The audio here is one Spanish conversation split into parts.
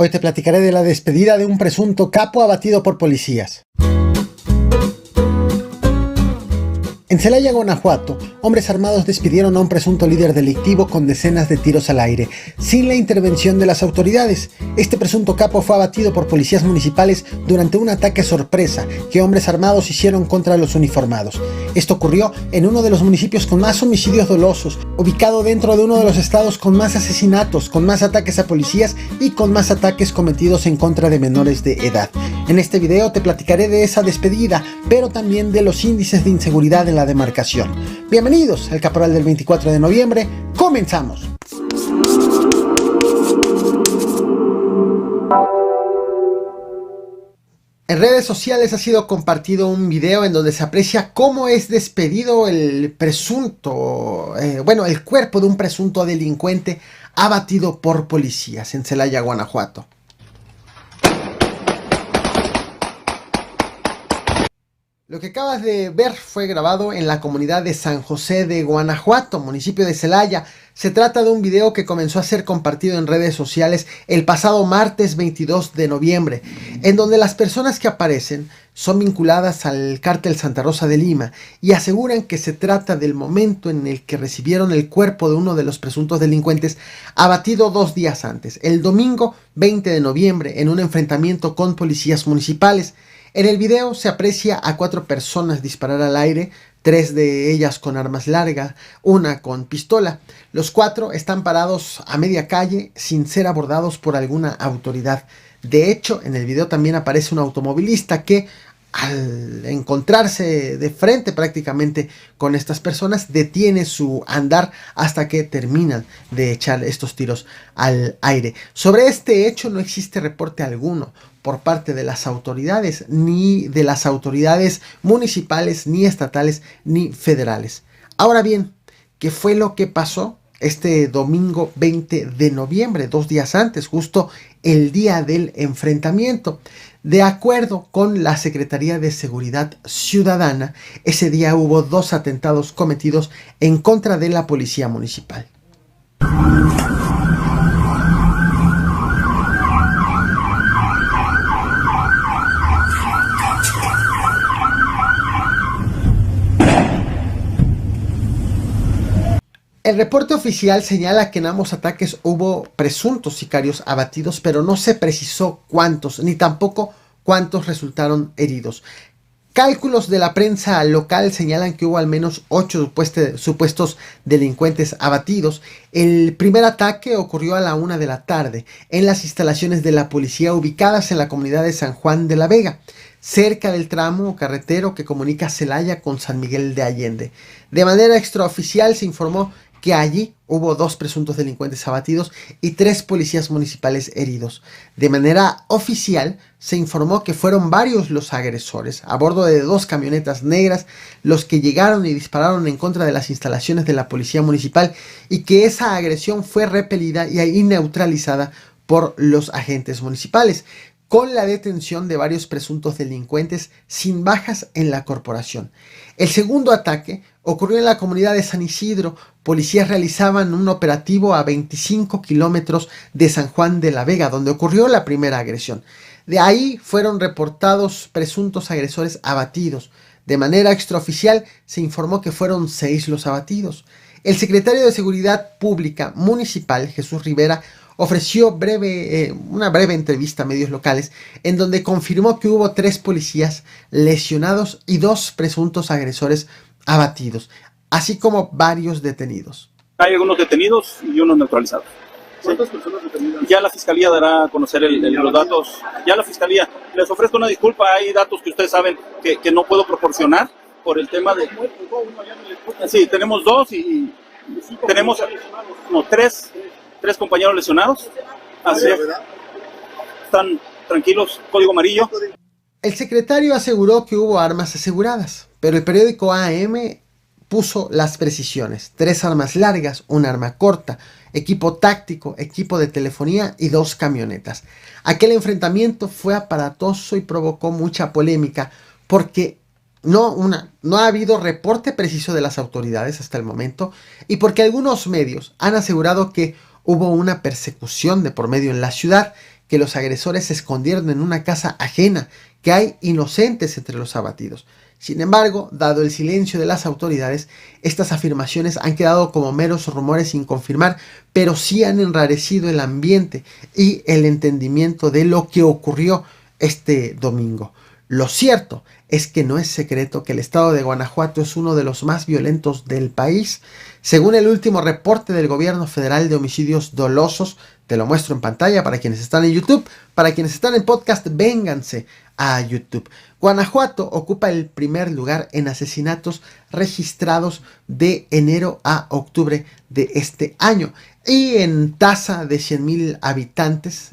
Hoy te platicaré de la despedida de un presunto capo abatido por policías. En Celaya, Guanajuato, hombres armados despidieron a un presunto líder delictivo con decenas de tiros al aire, sin la intervención de las autoridades. Este presunto capo fue abatido por policías municipales durante un ataque sorpresa que hombres armados hicieron contra los uniformados. Esto ocurrió en uno de los municipios con más homicidios dolosos, ubicado dentro de uno de los estados con más asesinatos, con más ataques a policías y con más ataques cometidos en contra de menores de edad. En este video te platicaré de esa despedida, pero también de los índices de inseguridad en la demarcación. Bienvenidos al Caporal del 24 de noviembre, ¡comenzamos! En redes sociales ha sido compartido un video en donde se aprecia cómo es despedido el cuerpo de un presunto delincuente abatido por policías en Celaya, Guanajuato. Lo que acabas de ver fue grabado en la comunidad de San José de Guanajuato, municipio de Celaya. Se trata de un video que comenzó a ser compartido en redes sociales el pasado martes 22 de noviembre, en donde las personas que aparecen son vinculadas al cártel Santa Rosa de Lima y aseguran que se trata del momento en el que recibieron el cuerpo de uno de los presuntos delincuentes abatido 2 días antes, el domingo 20 de noviembre, en un enfrentamiento con policías municipales. En el video se aprecia a 4 personas disparar al aire, 3 de ellas con armas largas, una con pistola. Los 4 están parados a media calle sin ser abordados por alguna autoridad. De hecho, en el video también aparece un automovilista que, al encontrarse de frente prácticamente con estas personas, detiene su andar hasta que terminan de echar estos tiros al aire. Sobre este hecho no existe reporte alguno por parte de las autoridades, ni de las autoridades municipales, ni estatales, ni federales. Ahora bien, ¿qué fue lo que pasó este domingo 20 de noviembre, 2 días antes, justo el día del enfrentamiento? De acuerdo con la Secretaría de Seguridad Ciudadana, ese día hubo 2 atentados cometidos en contra de la policía municipal. El reporte oficial señala que en ambos ataques hubo presuntos sicarios abatidos, pero no se precisó cuántos, ni tampoco cuántos resultaron heridos. Cálculos de la prensa local señalan que hubo al menos 8 supuestos delincuentes abatidos. El primer ataque ocurrió a la 1 de la tarde en las instalaciones de la policía ubicadas en la comunidad de San Juan de la Vega, cerca del tramo carretero que comunica Celaya con San Miguel de Allende. De manera extraoficial se informó que allí hubo 2 presuntos delincuentes abatidos y 3 policías municipales heridos. De manera oficial se informó que fueron varios los agresores a bordo de 2 camionetas negras los que llegaron y dispararon en contra de las instalaciones de la policía municipal y que esa agresión fue repelida y neutralizada por los agentes municipales, con la detención de varios presuntos delincuentes sin bajas en la corporación. El segundo ataque ocurrió en la comunidad de San Isidro. Policías realizaban un operativo a 25 kilómetros de San Juan de la Vega, donde ocurrió la primera agresión. De ahí fueron reportados presuntos agresores abatidos. De manera extraoficial se informó que fueron 6 los abatidos. El secretario de Seguridad Pública Municipal, Jesús Rivera, ofreció una breve entrevista a medios locales en donde confirmó que hubo 3 policías lesionados y 2 presuntos agresores abatidos, así como varios detenidos. Hay algunos detenidos y unos neutralizados. ¿Cuántas personas detenidas? Ya la fiscalía dará a conocer los datos. Ya la fiscalía. Les ofrezco una disculpa, hay datos que ustedes saben que no puedo proporcionar por el tema de... Sí, tenemos 2 y tenemos 3 compañeros lesionados. Así es. Están tranquilos, código amarillo. El secretario aseguró que hubo armas aseguradas, pero el periódico AM puso las precisiones: 3 armas largas, 1 arma corta, equipo táctico, equipo de telefonía y 2 camionetas. Aquel enfrentamiento fue aparatoso y provocó mucha polémica porque no ha habido reporte preciso de las autoridades hasta el momento y porque algunos medios han asegurado que hubo una persecución de por medio en la ciudad que los agresores se escondieron en una casa ajena, que hay inocentes entre los abatidos. Sin embargo, dado el silencio de las autoridades, estas afirmaciones han quedado como meros rumores sin confirmar, pero sí han enrarecido el ambiente y el entendimiento de lo que ocurrió este domingo. Lo cierto es que no es secreto que el estado de Guanajuato es uno de los más violentos del país. Según el último reporte del gobierno federal de homicidios dolosos, te lo muestro en pantalla para quienes están en YouTube, para quienes están en podcast, vénganse a YouTube. Guanajuato ocupa el primer lugar en asesinatos registrados de enero a octubre de este año. Y en tasa de 100,000 habitantes,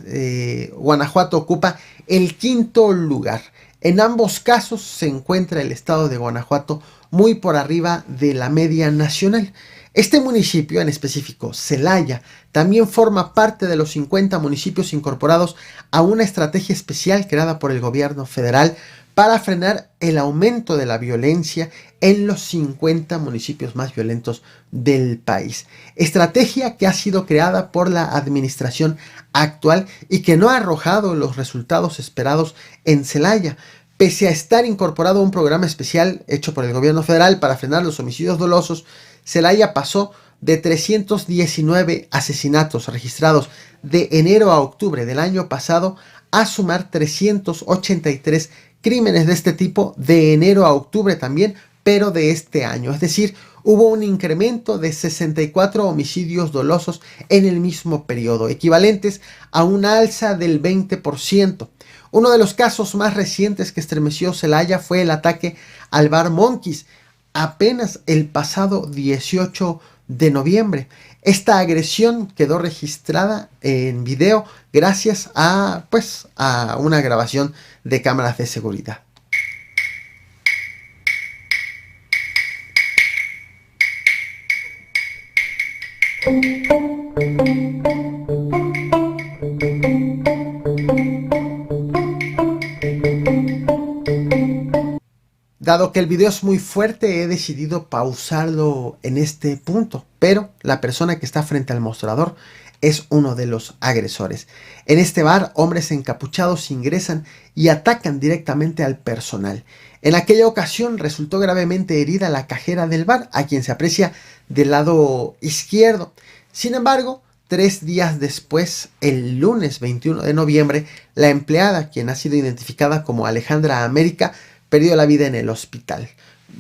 Guanajuato ocupa el quinto lugar. En ambos casos se encuentra el estado de Guanajuato muy por arriba de la media nacional. Este municipio en específico, Celaya, también forma parte de los 50 municipios incorporados a una estrategia especial creada por el gobierno federal para frenar el aumento de la violencia en los 50 municipios más violentos del país. Estrategia que ha sido creada por la administración actual y que no ha arrojado los resultados esperados en Celaya. Pese a estar incorporado a un programa especial hecho por el gobierno federal para frenar los homicidios dolosos, Celaya pasó de 319 asesinatos registrados de enero a octubre del año pasado a sumar 383 crímenes de este tipo de enero a octubre también, pero de este año. Es decir, hubo un incremento de 64 homicidios dolosos en el mismo periodo, equivalentes a una alza del 20%. Uno de los casos más recientes que estremeció Celaya fue el ataque al bar Monkeys, apenas el pasado 18 de noviembre. Esta agresión quedó registrada en video gracias a una grabación de cámaras de seguridad. Dado que el video es muy fuerte, he decidido pausarlo en este punto, pero la persona que está frente al mostrador es uno de los agresores. En este bar, hombres encapuchados ingresan y atacan directamente al personal. En aquella ocasión resultó gravemente herida la cajera del bar, a quien se aprecia del lado izquierdo. Sin embargo, 3 días después, el lunes 21 de noviembre, la empleada, quien ha sido identificada como Alejandra América, perdió la vida en el hospital,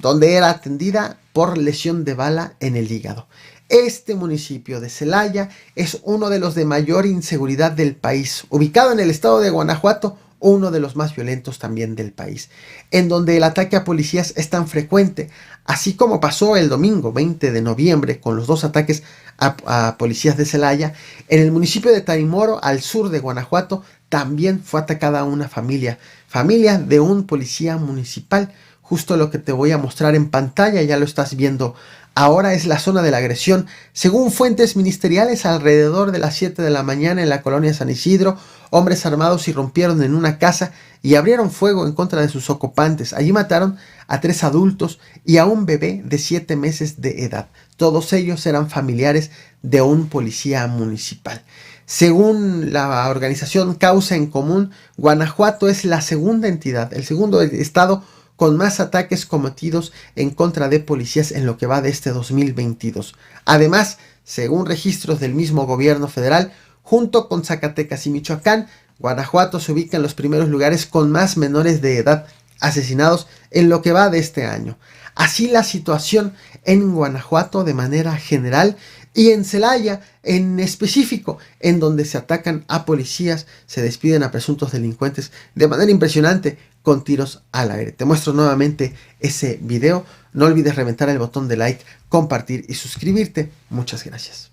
donde era atendida por lesión de bala en el hígado. Este municipio de Celaya es uno de los de mayor inseguridad del país, ubicado en el estado de Guanajuato, uno de los más violentos también del país, en donde el ataque a policías es tan frecuente, así como pasó el domingo 20 de noviembre con los 2 ataques a policías de Celaya. En el municipio de Tarimoro, al sur de Guanajuato, también fue atacada una familia de un policía municipal. Justo lo que te voy a mostrar en pantalla, ya lo estás viendo ahora, es la zona de la agresión. Según fuentes ministeriales, alrededor de las 7 de la mañana en la colonia San Isidro, hombres armados irrumpieron en una casa y abrieron fuego en contra de sus ocupantes. Allí mataron a 3 adultos y a un bebé de 7 meses de edad. Todos ellos eran familiares de un policía municipal. Según la organización Causa en Común, Guanajuato es la segunda entidad, el segundo estado con más ataques cometidos en contra de policías en lo que va de este 2022. Además, según registros del mismo gobierno federal, junto con Zacatecas y Michoacán, Guanajuato se ubica en los primeros lugares con más menores de edad asesinados en lo que va de este año. Así la situación en Guanajuato de manera general y en Celaya en específico, en donde se atacan a policías, se despiden a presuntos delincuentes de manera impresionante con tiros al aire. Te muestro nuevamente ese video. No olvides reventar el botón de like, compartir y suscribirte. Muchas gracias.